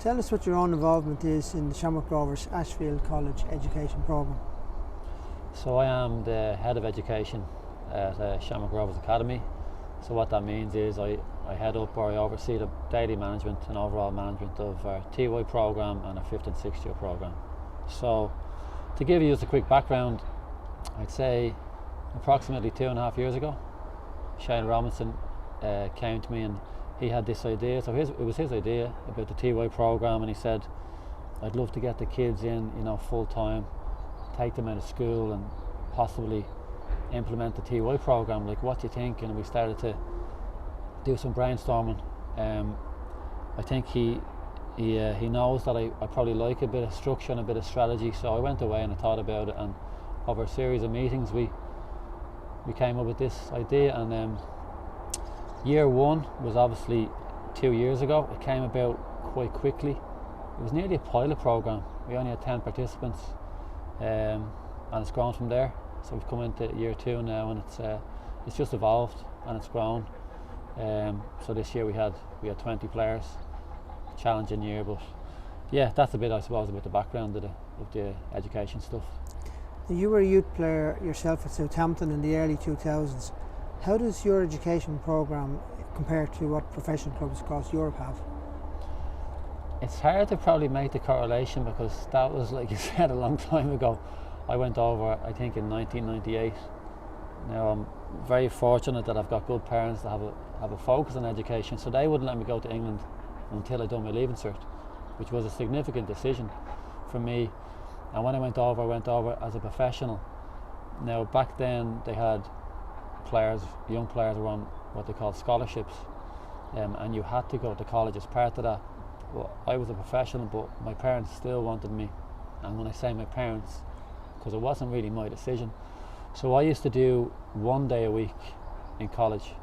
Tell us what your own involvement is in the Shamrock Rovers Ashfield College education programme. So I am the head of education at Shamrock Rovers Academy. So what that means is I head up or I oversee the daily management and overall management of our TY programme and our 5th and 6th year programme. So to give you just a quick background, I'd say approximately 2.5 years ago, Shane Robinson came to me and he had this idea. So it was his idea about the TY programme, and he said, I'd love to get the kids in, full time, take them out of school and possibly implement the TY programme. Like, what do you think? And we started to do some brainstorming. I think he knows that I probably like a bit of structure and a bit of strategy, so I went away and I thought about it, and over a series of meetings we came up with this idea. And year one was obviously 2 years ago. It came about quite quickly. It was nearly a pilot programme. We only had 10 participants, and it's grown from there. So we've come into year two now, and it's just evolved and it's grown. So this year we had 20 players. Challenging year, but yeah, that's a bit, I suppose, about the background of the education stuff. You were a youth player yourself at Southampton in the early 2000s. How does your education programme compare to what professional clubs across Europe have? It's hard to probably make the correlation, because that was, like you said, a long time ago. I went over, I think, in 1998. Now I'm very fortunate that I've got good parents that have a focus on education, so they wouldn't let me go to England until I'd done my leaving cert, which was a significant decision for me. And when I went over as a professional. Now back then they had young players were on what they called scholarships, and you had to go to college as part of that. Well, I was a professional, but my parents still wanted me, and when I say my parents, because it wasn't really my decision. So I used to do 1 day a week in college.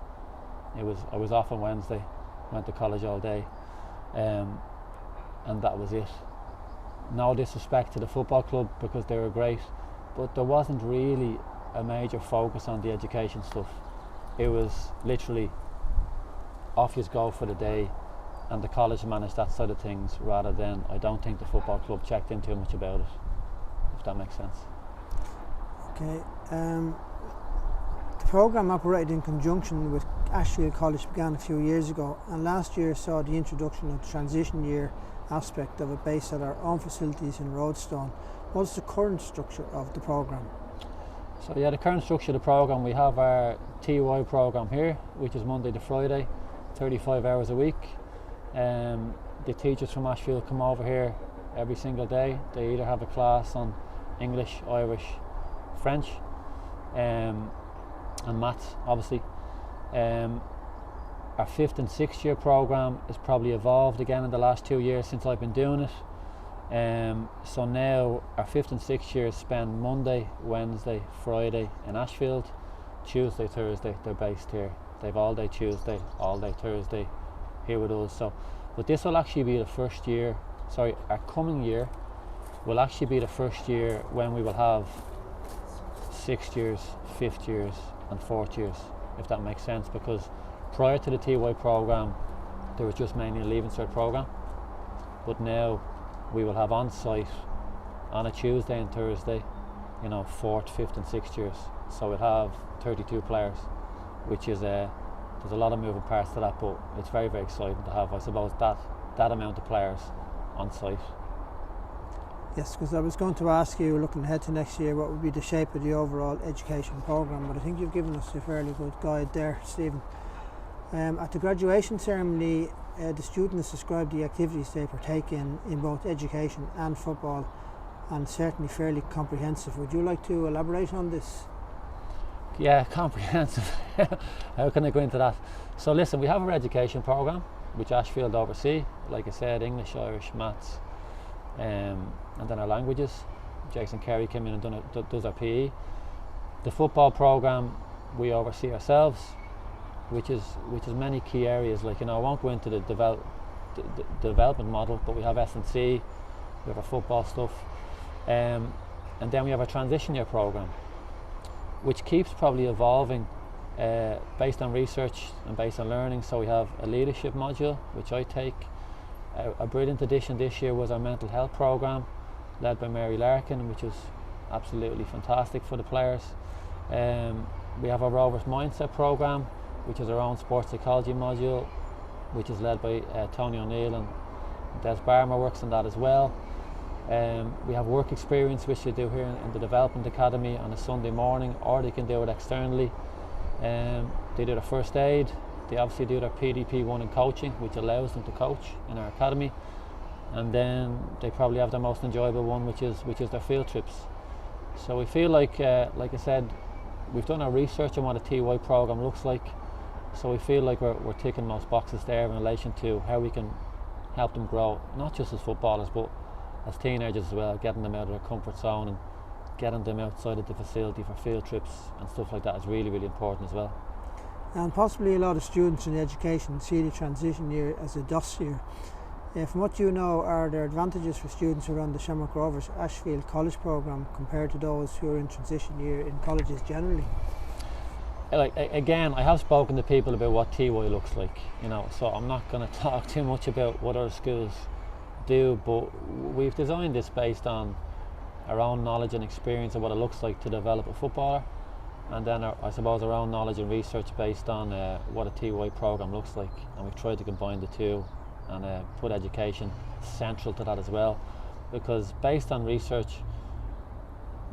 I was off on Wednesday, went to college all day, and that was it. No disrespect to the football club, because they were great, but there wasn't really a major focus on the education stuff. It was literally off you go for the day, and the college managed that side of things, rather than, I don't think the football club checked in too much about it, if that makes sense. Okay. The programme operated in conjunction with Ashfield College began a few years ago, and last year saw the introduction of the transition year aspect of it based at our own facilities in Roadstone. What's the current structure of the programme? So yeah, the current structure of the programme, we have our TY programme here, which is Monday to Friday, 35 hours a week. The teachers from Ashfield come over here every single day. They either have a class on English, Irish, French, and maths, obviously. Our 5th and 6th year programme has probably evolved again in the last 2 years since I've been doing it. So now our 5th and 6th years spend Monday, Wednesday, Friday in Ashfield. Tuesday, Thursday, they're based here. They've all day Tuesday, all day Thursday here with us. So, but this will actually be the first year, our coming year will actually be the first year when we will have 6th years, 5th years and 4th years, if that makes sense, because prior to the TY programme there was just mainly a leaving cert programme, but now we will have on site on a Tuesday and Thursday, 4th, 5th and 6th years. So we'll have 32 players, which is there's a lot of moving parts to that, but it's very, very exciting to have, I suppose, that amount of players on site. Yes, because I was going to ask you, looking ahead to next year, what would be the shape of the overall education programme, but I think you've given us a fairly good guide there, Stephen. At the graduation ceremony, the students described the activities they partake in both education and football, and certainly fairly comprehensive. Would you like to elaborate on this? Yeah, comprehensive. How can I go into that? So listen, we have our education programme, which Ashfield oversee. Like I said, English, Irish, maths, and then our languages. Jason Carey came in and does our PE. The football programme we oversee ourselves, which is many key areas. Like, I won't go into the development model, but we have S&C, we have our football stuff, and then we have a transition year programme, which keeps probably evolving based on research and based on learning. So we have a leadership module, which I take, A brilliant addition this year was our mental health programme, led by Mary Larkin, which is absolutely fantastic for the players. We have our Rovers mindset programme, which is our own sports psychology module, which is led by Tony O'Neill, and Des Barmer works on that as well. We have work experience, which they do here in the Development Academy on a Sunday morning, or they can do it externally. They do their first aid. They obviously do their PDP1 in coaching, which allows them to coach in our academy. And then they probably have their most enjoyable one, which is their field trips. So we feel like I said, we've done our research on what a TY program looks like. So we feel like we're ticking most boxes there in relation to how we can help them grow, not just as footballers, but as teenagers as well, getting them out of their comfort zone and getting them outside of the facility for field trips and stuff like that is really, really important as well. And possibly a lot of students in education see the transition year as a DOS year. From what you know, are there advantages for students who run the Shamrock Rovers Ashfield College programme compared to those who are in transition year in colleges generally? Like, again, I have spoken to people about what TY looks like, so I'm not going to talk too much about what other schools do, but we've designed this based on our own knowledge and experience of what it looks like to develop a footballer, and then I suppose our own knowledge and research based on what a TY program looks like, and we've tried to combine the two and put education central to that as well, because based on research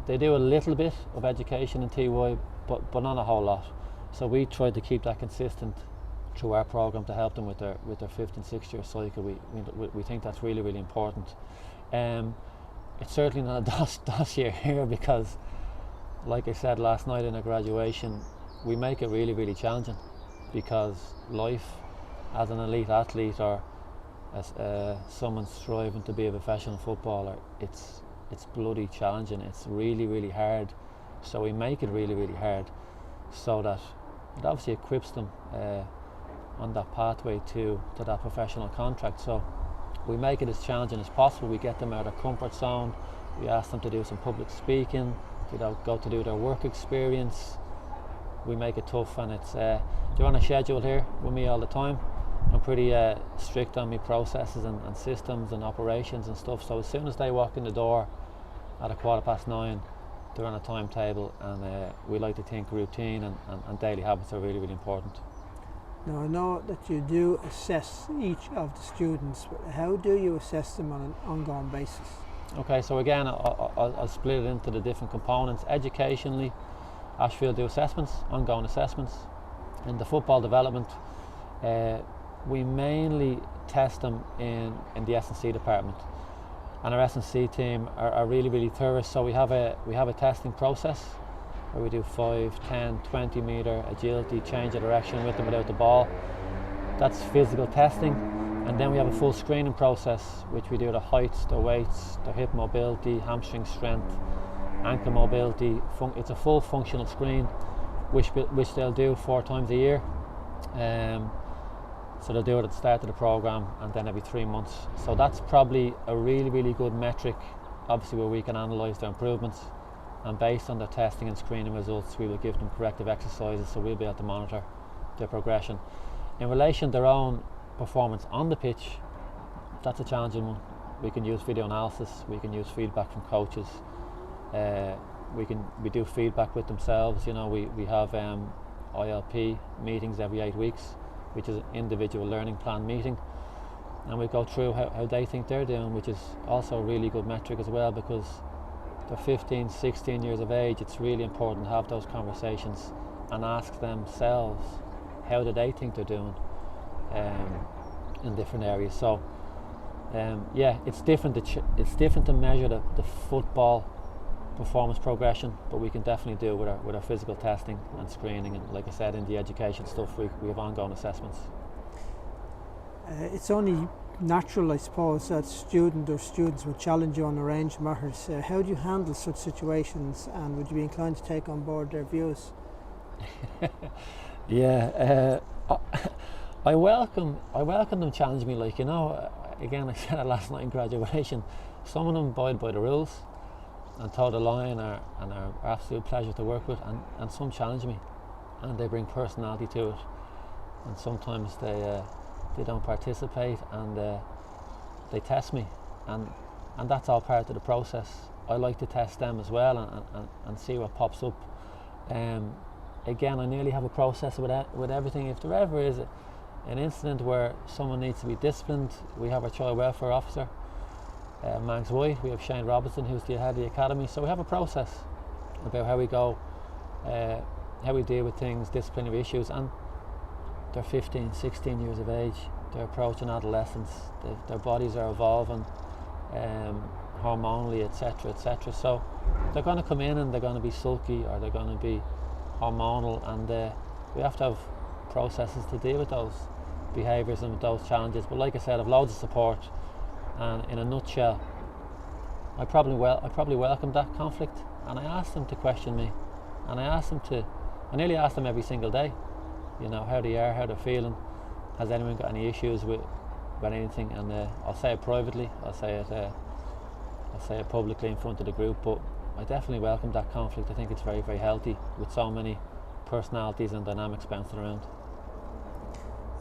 they do a little bit of education in TY, but not a whole lot. So we tried to keep that consistent through our program to help them with their 5th and 6th year cycle. We think that's really, really important. It's certainly not a DOS year here, because like I said last night in a graduation, we make it really, really challenging, because life as an elite athlete or as someone striving to be a professional footballer, it's bloody challenging. It's really, really hard. So we make it really, really hard, so that it obviously equips them on that pathway to that professional contract. So we make it as challenging as possible. We get them out of their comfort zone. We ask them to do some public speaking, go to do their work experience. We make it tough, and they're on a schedule here with me all the time. I'm pretty strict on my processes and systems and operations and stuff. So as soon as they walk in the door at 9:15, they're on a timetable, and we like to think routine and daily habits are really, really important. Now, I know that you do assess each of the students, but how do you assess them on an ongoing basis? Okay, so again, I'll split it into the different components. Educationally, Ashfield do assessments, ongoing assessments. In the football development, we mainly test them in the S&C department, and our S&C team are really, really thorough. So we have a testing process where we do 5, 10, 20 metre agility, change of direction with them without the ball. That's physical testing. And then we have a full screening process, which we do the heights, the weights, the hip mobility, hamstring strength, ankle mobility. It's a full functional screen, which they'll do 4 times a year. So they'll do it at the start of the programme and then every 3 months. So that's probably a really, really good metric, obviously, where we can analyse their improvements. And based on their testing and screening results, we will give them corrective exercises, so we'll be able to monitor their progression. In relation to their own performance on the pitch, that's a challenging one. We can use video analysis, we can use feedback from coaches, we do feedback with themselves. We have ILP meetings every 8 weeks, which is an individual learning plan meeting, and we go through how they think they're doing, which is also a really good metric as well, because they're 15, 16 years of age. It's really important to have those conversations and ask themselves how do they think they're doing in different areas. So it's different to measure the football performance progression, but we can definitely do it with our physical testing and screening, and like I said, in the education stuff we have ongoing assessments. It's only natural, I suppose, that students would challenge you on a range of matters. How do you handle such situations, and would you be inclined to take on board their views? Yeah, I welcome them challenge me. Again, I said it last night in graduation, some of them abide by the rules and toe the line and are absolute pleasure to work with, and some challenge me and they bring personality to it, and sometimes they don't participate, and they test me, and that's all part of the process. I like to test them as well and see what pops up. Again, I nearly have a process with everything. If there ever is an incident where someone needs to be disciplined, we have our child welfare officer, Mags White. We have Shane Robertson, who's the head of the academy. So we have a process about how we go, how we deal with things, disciplinary issues, and they're 15, 16 years of age. They're approaching adolescence. Their bodies are evolving hormonally, etc., etc. So they're going to come in and they're going to be sulky, or they're going to be hormonal, and we have to have processes to deal with those behaviours and with those challenges. But like I said, I've loads of support, and in a nutshell, I probably welcomed that conflict, and I asked them to question me, and I nearly asked them every single day, you know, how they are, how they're feeling, has anyone got any issues with anything, and I'll say it privately, I'll say it publicly in front of the group, but I definitely welcome that conflict. I think it's very, very healthy with so many personalities and dynamics bouncing around.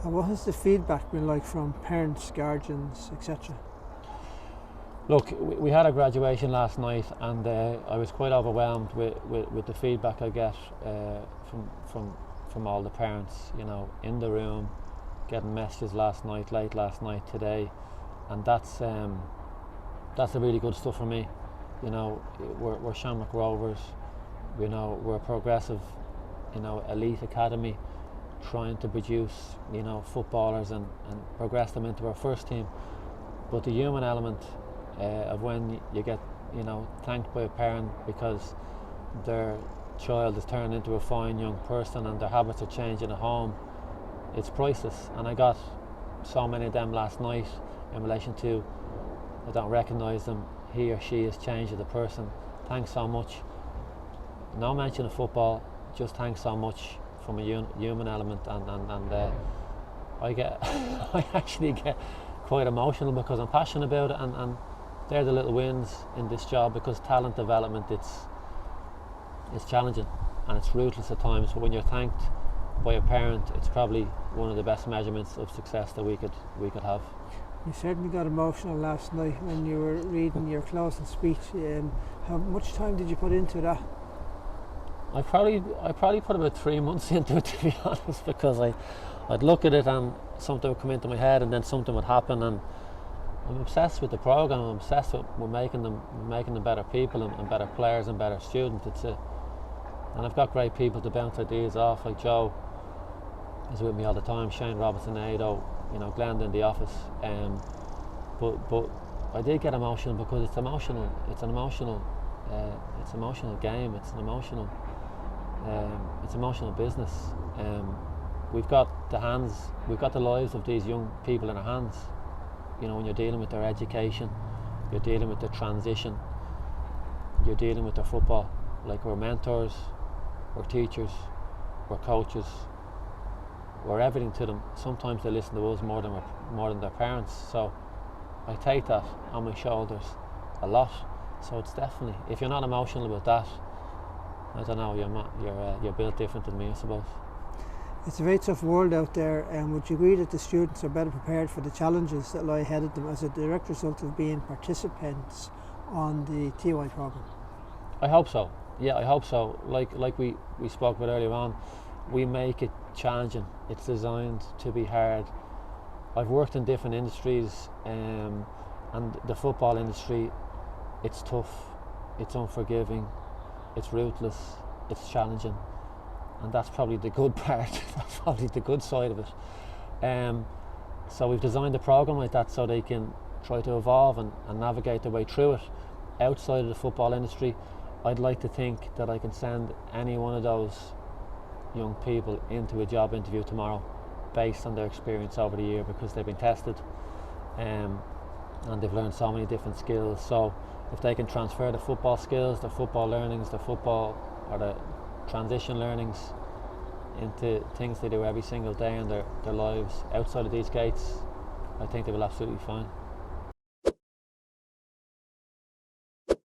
And what has the feedback been like from parents, guardians, etc.? Look, we had a graduation last night, and I was quite overwhelmed with the feedback I get from all the parents, you know, in the room, getting messages last night, late last night, today, and that's the really good stuff for me. You know, we're Shamrock Rovers, you know, we're a progressive, you know, elite academy, trying to produce, you know, footballers and progress them into our first team. But the human element of when you get, you know, thanked by a parent because their child is turned into a fine young person and their habits are changing at home, it's priceless. And I got so many of them last night in relation to, I don't recognise them, he or she has changed as a person, thanks so much. No mention of football, just thanks so much from a human element, and I actually get quite emotional because I'm passionate about it, and they're the little wins in this job, because talent development, it's challenging and it's ruthless at times, but when you're thanked by a parent, it's probably one of the best measurements of success that we could have. You certainly got emotional last night when you were reading your closing speech. How much time did you put into that? I probably put about 3 months into it, to be honest, because I'd look at it and something would come into my head and then something would happen, and I'm obsessed with the programme. I'm obsessed with making them better people and better players and better students. And I've got great people to bounce ideas off, like Joe is with me all the time, Shane Robertson, Ado, you know, Glenn in the office. But I did get emotional because it's emotional. It's an emotional game. It's an emotional. It's emotional business. We've got the lives of these young people in our hands. You know, when you're dealing with their education, you're dealing with their transition, you're dealing with their football. Like, we're mentors, we're teachers, we're coaches, we're everything to them. Sometimes they listen to us more than their parents. So I take that on my shoulders a lot. So it's definitely, if you're not emotional about that, I don't know, you're built different than me, I suppose. It's a very tough world out there, and would you agree that the students are better prepared for the challenges that lie ahead of them as a direct result of being participants on the TY programme? I hope so. Yeah, I hope so. Like we spoke about earlier on, we make it challenging. It's designed to be hard. I've worked in different industries, and the football industry, it's tough, it's unforgiving, it's ruthless, it's challenging. And that's probably the good part. That's probably the good side of it. So we've designed a programme like that so they can try to evolve and navigate their way through it. Outside of the football industry, I'd like to think that I can send any one of those young people into a job interview tomorrow based on their experience over the year, because they've been tested and they've learned so many different skills. So if they can transfer the football skills, the football learnings, the football or the transition learnings into things they do every single day in their lives outside of these gates, I think they will absolutely fine.